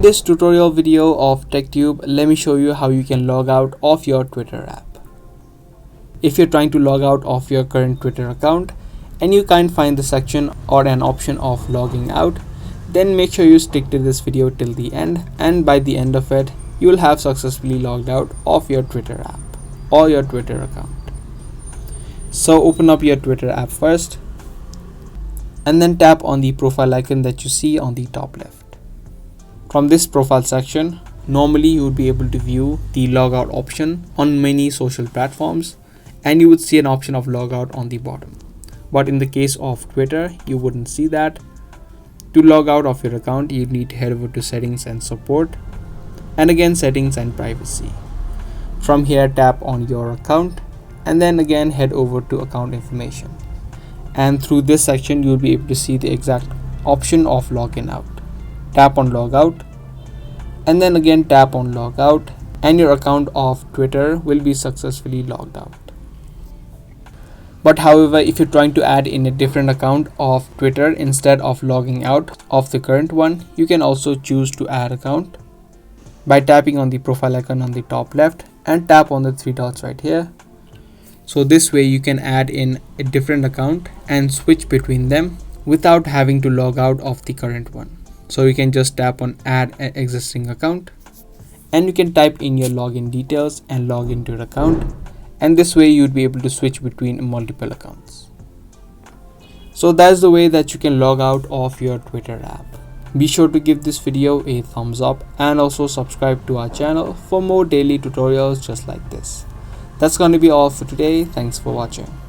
This tutorial video of TechTube, let me show you how you can log out of your Twitter app. If you're trying to log out of your current Twitter account and you can't find the section or an option of logging out, then make sure you stick to this video till the end, and by the end of it, you will have successfully logged out of your Twitter app or your Twitter account. So open up your Twitter app first and then tap on the profile icon that you see on the top left. From this profile section, normally you would be able to view the logout option on many social platforms, and you would see an option of logout on the bottom. But in the case of Twitter, you wouldn't see that. To log out of your account, you need to head over to settings and support, and again settings and privacy. From here, tap on your account and then again head over to account information. And through this section, you'll be able to see the exact option of login out. Tap on logout and then again tap on logout, and your account of Twitter will be successfully logged out. But however, if you're trying to add in a different account of Twitter instead of logging out of the current one, you can also choose to add account by tapping on the profile icon on the top left and tap on the three dots right here. So this way you can add in a different account and switch between them without having to log out of the current one. So you can just tap on add an existing account and you can type in your login details and log into your account, and this way you'd be able to switch between multiple accounts. So that's the way that you can log out of your Twitter app. Be sure to give this video a thumbs up and also subscribe to our channel for more daily tutorials just like this. That's going to be all for today. Thanks for watching.